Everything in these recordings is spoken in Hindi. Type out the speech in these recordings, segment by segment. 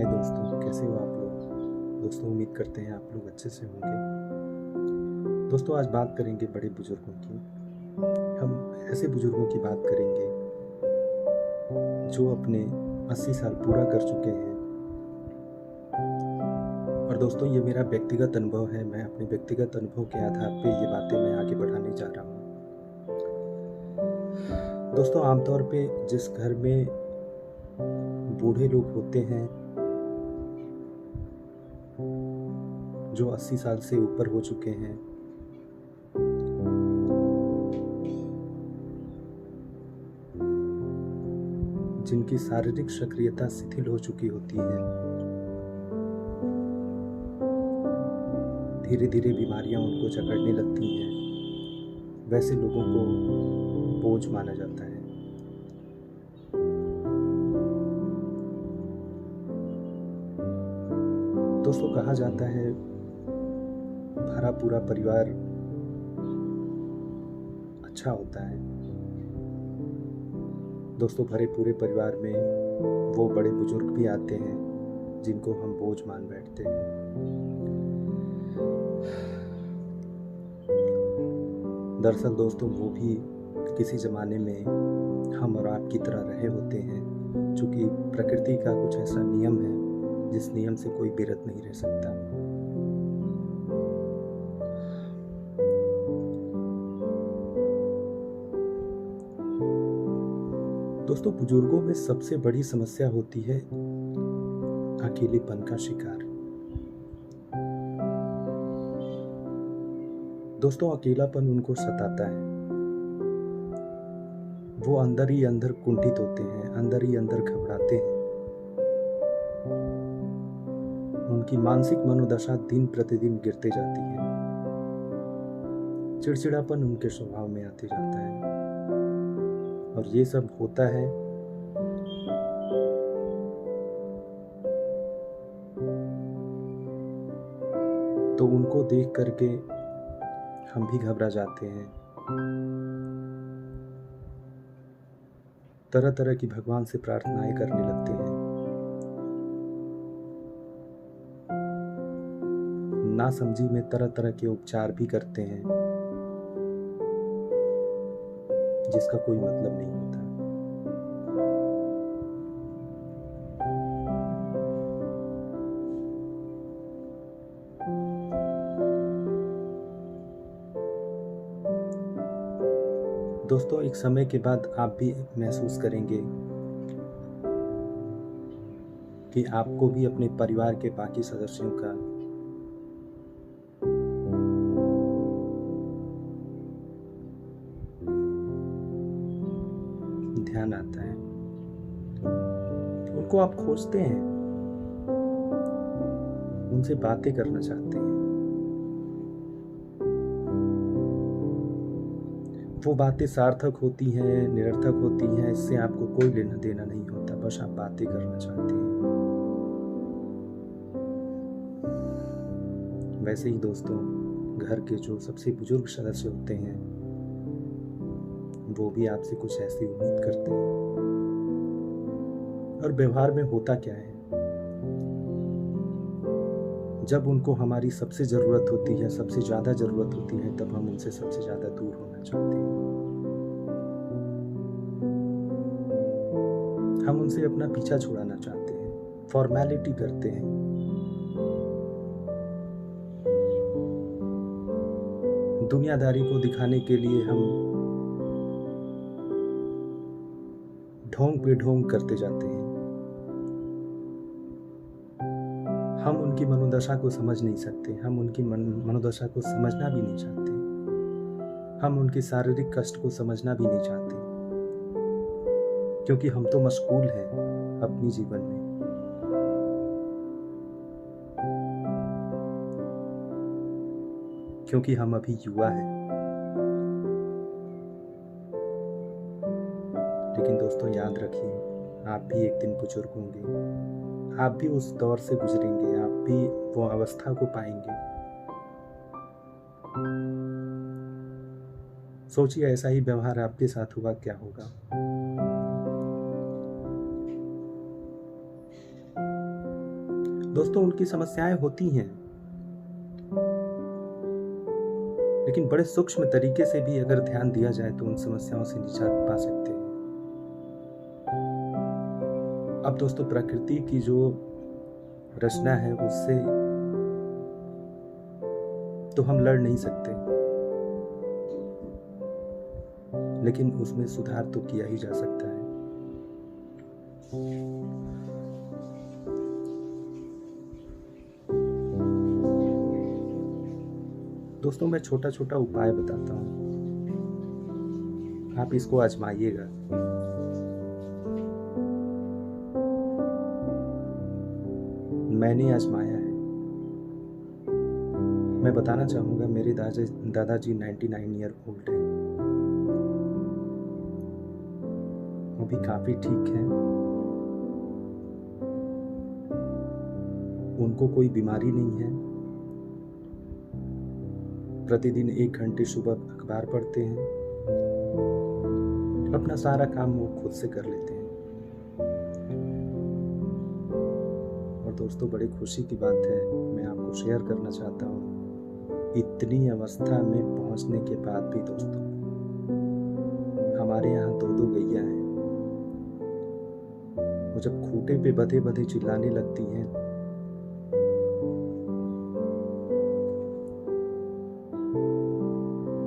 दोस्तों, कैसे हो आप लोग। दोस्तों, उम्मीद करते हैं आप लोग अच्छे से होंगे। दोस्तों, आज बात करेंगे बड़े बुजुर्गों की। हम ऐसे बुजुर्गों की बात करेंगे जो अपने 80 साल पूरा कर चुके हैं। और दोस्तों, ये मेरा व्यक्तिगत अनुभव है। मैं अपने व्यक्तिगत अनुभव के आधार पे ये बातें मैं आगे बढ़ाने जा रहा हूँ। दोस्तों, आमतौर पे जिस घर में बूढ़े लोग होते हैं जो 80 साल से ऊपर हो चुके हैं, जिनकी शारीरिक सक्रियता शिथिल हो चुकी होती है, धीरे धीरे बीमारियां उनको जकड़ने लगती हैं, वैसे लोगों को बोझ माना जाता है। दोस्तों, कहा जाता है भरा पूरा परिवार अच्छा होता है। दोस्तों, भरे पूरे परिवार में वो बड़े बुजुर्ग भी आते हैं जिनको हम बोझ मान बैठते हैं। दरअसल दोस्तों, वो भी किसी ज़माने में हम और आप की तरह रहे होते हैं, चूँकि प्रकृति का कुछ ऐसा नियम है जिस नियम से कोई विरत नहीं रह सकता। दोस्तों, बुजुर्गों में सबसे बड़ी समस्या होती है अकेलेपन का शिकार। दोस्तों, अकेलापन उनको सताता है। वो अंदर ही अंदर कुंठित होते हैं, अंदर ही अंदर घबराते हैं। उनकी मानसिक मनोदशा दिन प्रतिदिन गिरते जाती है। चिड़चिड़ापन उनके स्वभाव में आते जाता है। और ये सब होता है तो उनको देख करके हम भी घबरा जाते हैं। तरह तरह की भगवान से प्रार्थनाएं करने लगते हैं। नासमझी में तरह तरह के उपचार भी करते हैं जिसका कोई मतलब नहीं होता। दोस्तों, एक समय के बाद आप भी महसूस करेंगे कि आपको भी अपने परिवार के बाकी सदस्यों का ध्यान आता है। उनको आप खोजते हैं, उनसे बातें करना चाहते हैं। वो बातें सार्थक होती हैं, निरर्थक होती हैं, इससे आपको कोई लेना देना नहीं होता, बस आप बातें करना चाहते हैं। वैसे ही दोस्तों, घर के जो सबसे बुजुर्ग सदस्य होते हैं वो भी आपसे कुछ ऐसी उम्मीद करते हैं। और व्यवहार में होता क्या है, जब उनको हमारी सबसे ज़रूरत होती है, सबसे ज़्यादा ज़रूरत होती है, तब हम उनसे सबसे ज़्यादा दूर होना चाहते हैं। हम उनसे अपना पीछा छुड़ाना चाहते हैं, फॉर्मेलिटी करते हैं। दुनियादारी को दिखाने के लिए हम ढोंग पे ढोंग करते जाते हैं। हम उनकी मनोदशा को समझ नहीं सकते, हम उनकी मनोदशा को समझना भी नहीं चाहते, हम उनके शारीरिक कष्ट को समझना भी नहीं चाहते, क्योंकि हम तो मशगूल हैं अपनी जीवन में। क्योंकि हम अभी युवा हैं। लेकिन दोस्तों, याद रखिए, आप भी एक दिन बुजुर्ग होंगे, आप भी उस दौर से गुजरेंगे, आप भी वो अवस्था को पाएंगे। सोचिए, ऐसा ही व्यवहार आपके साथ हुआ क्या होगा। दोस्तों उनकी समस्याएं होती हैं, लेकिन बड़े सूक्ष्म तरीके से भी अगर ध्यान दिया जाए तो उन समस्याओं से निजात पा सकते हैं। अब दोस्तों प्रकृति की जो रचना है उससे तो हम लड़ नहीं सकते, लेकिन उसमें सुधार तो किया ही जा सकता है। दोस्तों मैं छोटा छोटा उपाय बताता हूँ, आप इसको आजमाइएगा। मैंने आजमाया है। मैं बताना चाहूँगा, मेरे दादाजी 99 ईयर ओल्ड हैं, वो भी काफ़ी ठीक हैं, उनको कोई बीमारी नहीं है। प्रतिदिन 1 घंटे सुबह अखबार पढ़ते हैं, अपना सारा काम वो खुद से कर लेते हैं। और दोस्तों बड़ी खुशी की बात है, मैं आपको शेयर करना चाहता हूँ, इतनी अवस्था में पहुंचने के बाद भी दोस्तों हमारे यहाँ 2 गैया हैं। वो जब खूंटे पे बधे बधे चिल्लाने लगती हैं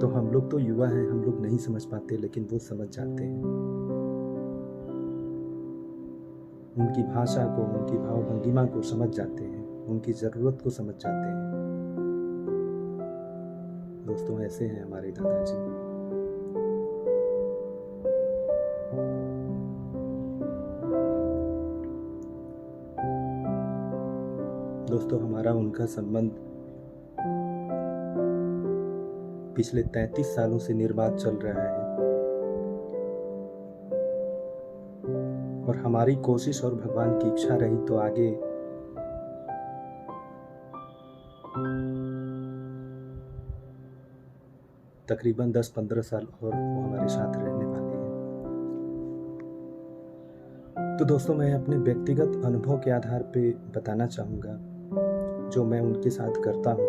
तो हम लोग तो युवा हैं, हम लोग नहीं समझ पाते, लेकिन वो समझ जाते हैं। उनकी भाषा को, उनकी भाव भंगिमा को समझ जाते हैं, उनकी जरूरत को समझ जाते हैं। दोस्तों ऐसे हैं हमारे दादाजी। दोस्तों हमारा उनका संबंध पिछले 33 सालों से निर्बाध चल रहा है, और हमारी कोशिश और भगवान की इच्छा रही तो आगे तकरीबन 10-15 साल और वो हमारे साथ रहने वाले हैं। तो दोस्तों मैं अपने व्यक्तिगत अनुभव के आधार पे बताना चाहूँगा, जो मैं उनके साथ करता हूँ,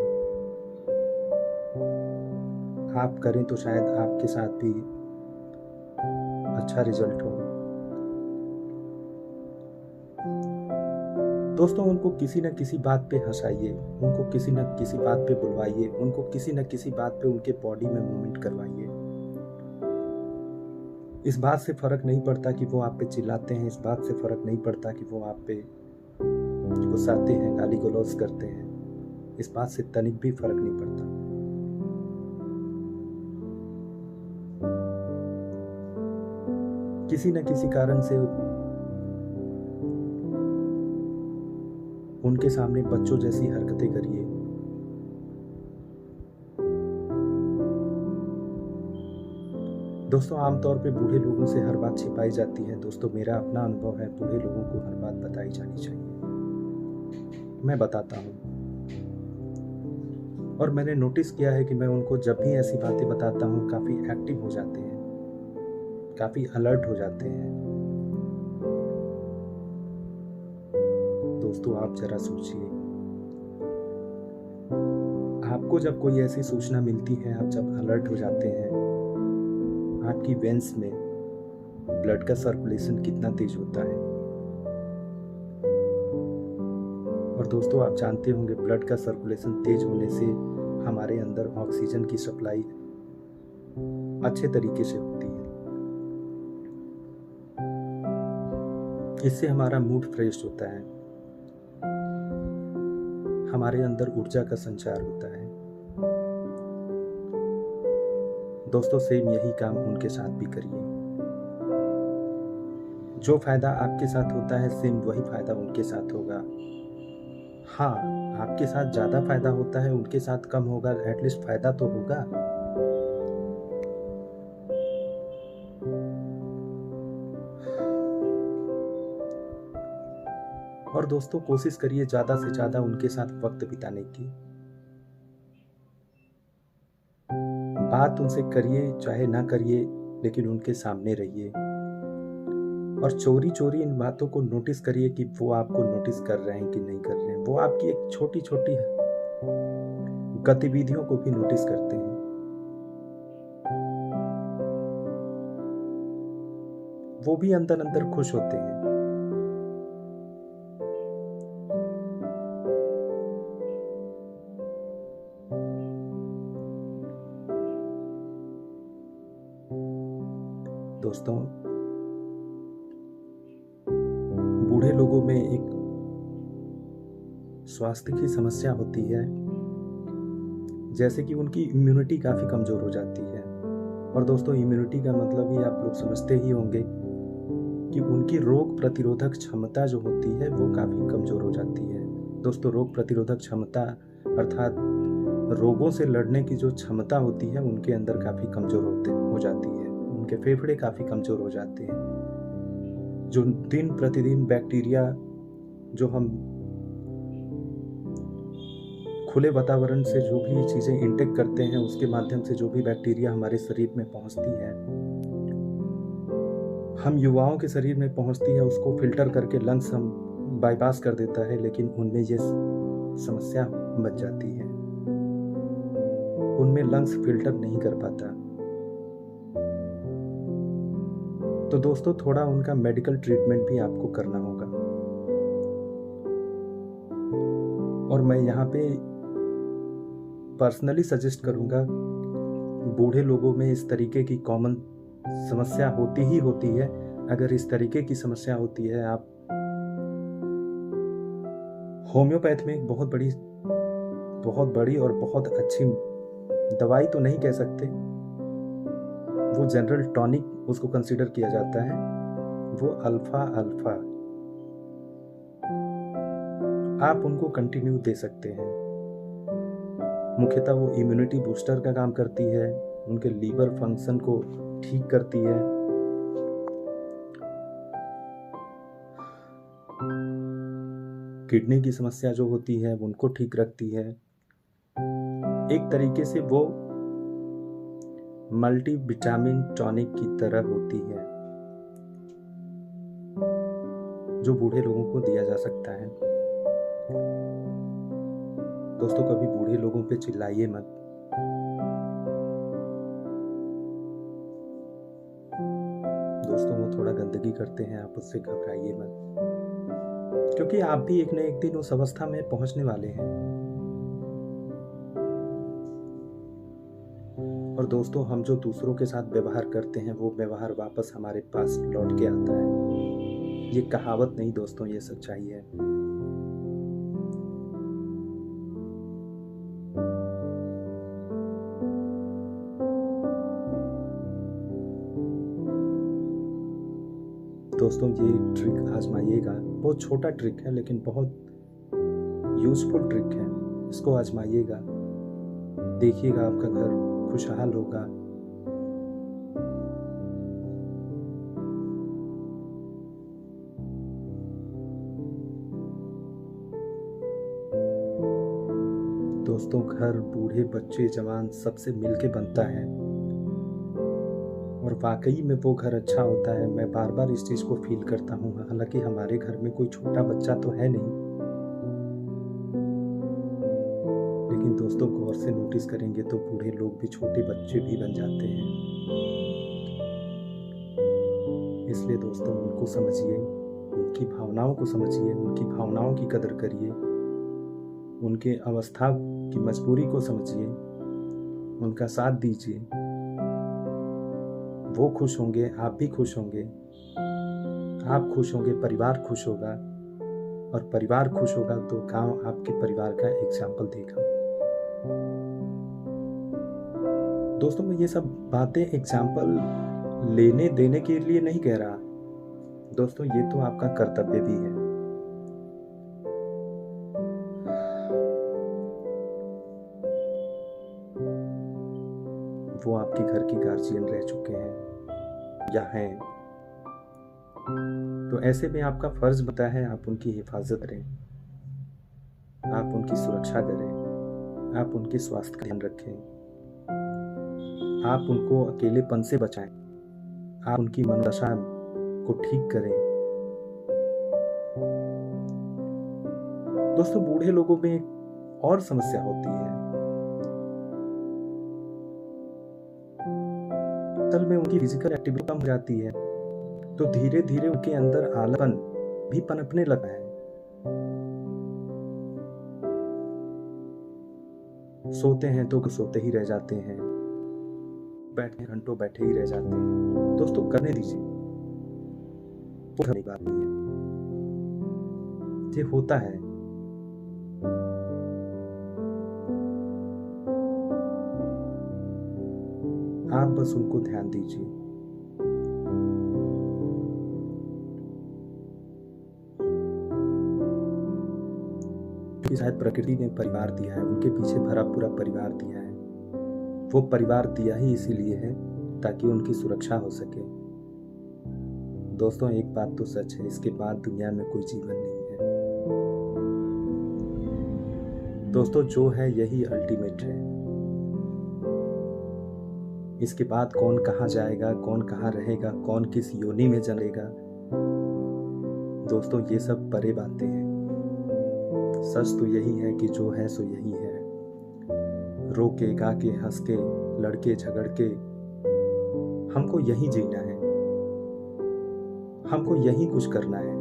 आप करें तो शायद आपके साथ भी अच्छा रिजल्ट हो। दोस्तों उनको किसी न किसी बात पे हंसाइए, उनको किसी न किसी बात पे बुलवाइए, उनको किसी न किसी बात पे उनके बॉडी में मूवमेंट करवाइए। इस बात से फर्क नहीं पड़ता कि वो आप पे चिल्लाते हैं, इस बात से फर्क नहीं पड़ता कि वो आप पे गुस्साते हैं, गाली गलौज करते हैं, इस बात से तनिक भी फर्क नहीं पड़ता। किसी न किसी कारण से उनके सामने बच्चों जैसी हरकतें करिए। दोस्तों आमतौर पे बूढ़े लोगों से हर बात छिपाई जाती है। दोस्तों मेरा अपना अनुभव है, बूढ़े लोगों को हर बात बताई जानी चाहिए। मैं बताता हूँ, और मैंने नोटिस किया है कि मैं उनको जब भी ऐसी बातें बताता हूँ काफी एक्टिव हो जाते हैं, काफी अलर्ट हो जाते हैं। दोस्तों आप जरा सोचिए, आपको जब कोई ऐसी सूचना मिलती है, आप जब अलर्ट हो जाते हैं, आपकी वेन्स में ब्लड का सर्कुलेशन कितना तेज होता है। और दोस्तों आप जानते होंगे ब्लड का सर्कुलेशन तेज होने से हमारे अंदर ऑक्सीजन की सप्लाई अच्छे तरीके से होती है। इससे हमारा मूड फ्रेश होता है, हमारे अंदर ऊर्जा का संचार होता है। दोस्तों सेम यही काम उनके साथ भी करिए। जो फायदा आपके साथ होता है सेम वही फायदा उनके साथ होगा। हाँ, आपके साथ ज्यादा फायदा होता है, उनके साथ कम होगा, एटलीस्ट फायदा तो होगा। और दोस्तों कोशिश करिए ज्यादा से ज्यादा उनके साथ वक्त बिताने की। बात उनसे करिए चाहे ना करिए, लेकिन उनके सामने रहिए। और चोरी चोरी इन बातों को नोटिस करिए कि वो आपको नोटिस कर रहे हैं कि नहीं कर रहे हैं। वो आपकी एक छोटी छोटी गतिविधियों को भी नोटिस करते हैं। वो भी अंदर अंदर खुश होते हैं। दोस्तों, बूढ़े लोगों में एक स्वास्थ्य की समस्या होती है, जैसे कि उनकी इम्यूनिटी काफ़ी कमज़ोर हो जाती है। और दोस्तों, इम्यूनिटी का मतलब ही आप लोग समझते ही होंगे कि उनकी रोग प्रतिरोधक क्षमता जो होती है वो काफ़ी कमज़ोर हो जाती है। दोस्तों, रोग प्रतिरोधक क्षमता अर्थात रोगों से लड़ने की जो क्षमता होती है उनके अंदर काफ़ी कमज़ोर हो जाती है। उनके फेफड़े काफ़ी कमज़ोर हो जाते हैं। जो दिन प्रतिदिन बैक्टीरिया जो हम खुले वातावरण से जो भी चीज़ें इंटेक करते हैं उसके माध्यम से जो भी बैक्टीरिया हमारे शरीर में पहुंचती है, हम युवाओं के शरीर में पहुंचती है, उसको फिल्टर करके लंग्स हम बाईपास कर देता है, लेकिन उनमें ये समस्या बच जाती है। उनमें लंग्स फिल्टर नहीं कर पाता। तो दोस्तों, थोड़ा उनका मेडिकल ट्रीटमेंट भी आपको करना होगा। और मैं यहाँ पे पर्सनली सजेस्ट करूँगा, बूढ़े लोगों में इस तरीके की कॉमन समस्या होती ही होती है। अगर इस तरीके की समस्या होती है, आप होम्योपैथ में एक बहुत बड़ी और बहुत अच्छी दवाई तो नहीं कह सकते, वो जनरल टॉनिक उसको कंसीडर किया जाता है, वो अल्फा आप उनको कंटिन्यू दे सकते हैं। मुख्यतः वो इम्यूनिटी बूस्टर का काम करती है, उनके लीवर फंक्शन को ठीक करती है, किडनी की समस्या जो होती है उनको ठीक रखती है। एक तरीके से वो मल्टी विटामिन टॉनिक की तरह होती है जो बूढ़े लोगों को दिया जा सकता है। दोस्तों, कभी बूढ़े लोगों पे चिल्लाइए मत। दोस्तों, वो थोड़ा गंदगी करते हैं, आप उससे घबराइए मत, क्योंकि आप भी एक न एक दिन उस अवस्था में पहुंचने वाले हैं। और दोस्तों, हम जो दूसरों के साथ व्यवहार करते हैं वो व्यवहार वापस हमारे पास लौट के आता है। ये कहावत नहीं दोस्तों, ये सच्चाई है। दोस्तों, ये ट्रिक आजमाइएगा। बहुत छोटा ट्रिक है लेकिन बहुत यूजफुल ट्रिक है। इसको आजमाइएगा, देखिएगा आपका घर खुशहाल होगा। दोस्तों, घर बूढ़े बच्चे जवान सबसे मिलके बनता है और वाकई में वो घर अच्छा होता है। मैं बार बार इस चीज को फील करता हूँ। हालांकि हमारे घर में कोई छोटा बच्चा तो है नहीं, लेकिन दोस्तों गौर से नोटिस करेंगे तो बूढ़े लोग भी छोटे बच्चे भी बन जाते हैं। इसलिए दोस्तों, उनको समझिए, उनकी भावनाओं को समझिए, उनकी भावनाओं की कदर करिए, उनके अवस्था की मजबूरी को समझिए, उनका साथ दीजिए। वो खुश होंगे, आप भी खुश होंगे। आप खुश होंगे, परिवार खुश होगा, और परिवार खुश होगा तो गांव आपके परिवार का एग्जाम्पल देगा। दोस्तों, मैं ये सब बातें एग्जाम्पल लेने देने के लिए नहीं कह रहा दोस्तों, ये तो आपका कर्तव्य भी है। वो आपके घर की गार्जियन रह चुके हैं या हैं, तो ऐसे में आपका फर्ज बनता है आप उनकी हिफाजत करें, आप उनकी सुरक्षा करें, आप उनके स्वास्थ्य का ध्यान रखें, आप उनको अकेलेपन से बचाएं, आप उनकी मनोदशा को ठीक करें। दोस्तों, बूढ़े लोगों में एक और समस्या होती है। असल में उनकी फिजिकल एक्टिविटी कम हो जाती है, तो धीरे धीरे उनके अंदर आलसपन भी पनपने लगा है। सोते हैं तो सोते ही रह जाते हैं, बैठे घंटों बैठे ही रह जाते हैं। दोस्तों, करने दीजिए, कोई बात नहीं है, ये होता है। आप बस उनको ध्यान दीजिए। शायद प्रकृति ने परिवार दिया है, उनके पीछे भरा पूरा परिवार दिया है। वो परिवार दिया ही इसीलिए है ताकि उनकी सुरक्षा हो सके। दोस्तों, एक बात तो सच है, इसके बाद दुनिया में कोई जीवन नहीं है। दोस्तों, जो है यही अल्टीमेट है। इसके बाद कौन कहाँ जाएगा, कौन कहाँ रहेगा, कौन किस योनि में जनेगा, दोस्तों ये सब परे बातें हैं। सच तो यही है कि जो है सो यही है। रो के, गा के, हंस के, लड़के झगड़ के हमको यही जीना है, हमको यही कुछ करना है।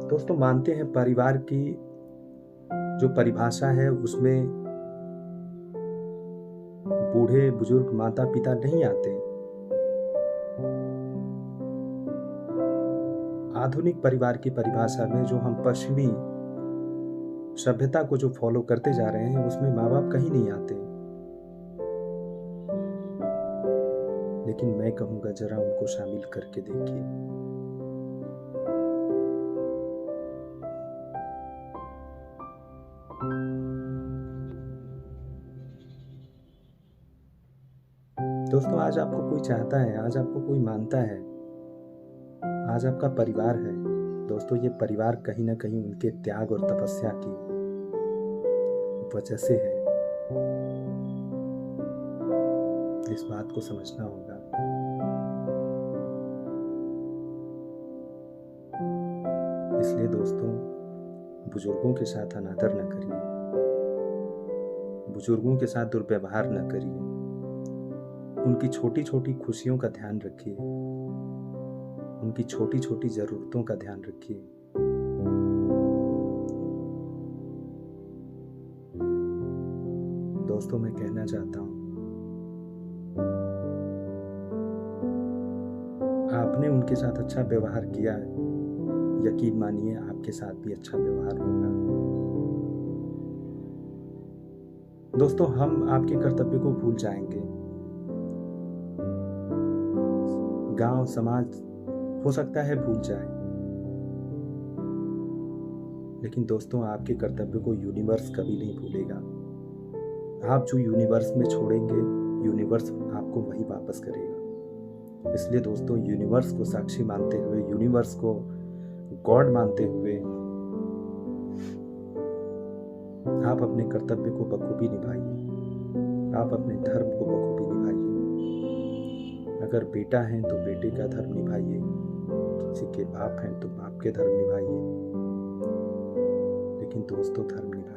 दोस्तों, मानते हैं परिवार की जो परिभाषा है उसमें बूढ़े बुजुर्ग माता पिता नहीं आते। आधुनिक परिवार की परिभाषा में जो हम पश्चिमी सभ्यता को जो फॉलो करते जा रहे हैं उसमें माँ बाप कहीं नहीं आते। लेकिन मैं कहूंगा जरा उनको शामिल करके देखिए। दोस्तों, आज आपको कोई चाहता है, आज आपको कोई मानता है, आज आपका परिवार है। दोस्तों, ये परिवार कहीं ना कहीं उनके त्याग और तपस्या की वजह से है। इस बात को समझना होगा। इसलिए दोस्तों, बुजुर्गों के साथ अनादर न करिए, बुजुर्गों के साथ दुर्व्यवहार न करिए, उनकी छोटी छोटी खुशियों का ध्यान रखिए, उनकी छोटी छोटी जरूरतों का ध्यान रखिए। दोस्तों, मैं कहना चाहता हूं, आपने उनके साथ अच्छा व्यवहार किया है, यकीन मानिए आपके साथ भी अच्छा व्यवहार होगा। दोस्तों, हम आपके कर्तव्य को भूल जाएंगे। गांव समाज हो सकता है भूल जाए, लेकिन दोस्तों आपके कर्तव्य को यूनिवर्स कभी नहीं भूलेगा। आप जो यूनिवर्स में छोड़ेंगे, यूनिवर्स आपको वही वापस करेगा। इसलिए दोस्तों, यूनिवर्स को साक्षी मानते हुए, यूनिवर्स को गॉड मानते हुए आप अपने कर्तव्य को बखूबी निभाइए, आप अपने धर्म को बखूबी निभाइए। अगर बेटा हैं तो बेटे का धर्म निभाइए, किसी के बाप हैं तो बाप के धर्म निभाइए, लेकिन दोस्तों धर्म निभाइए।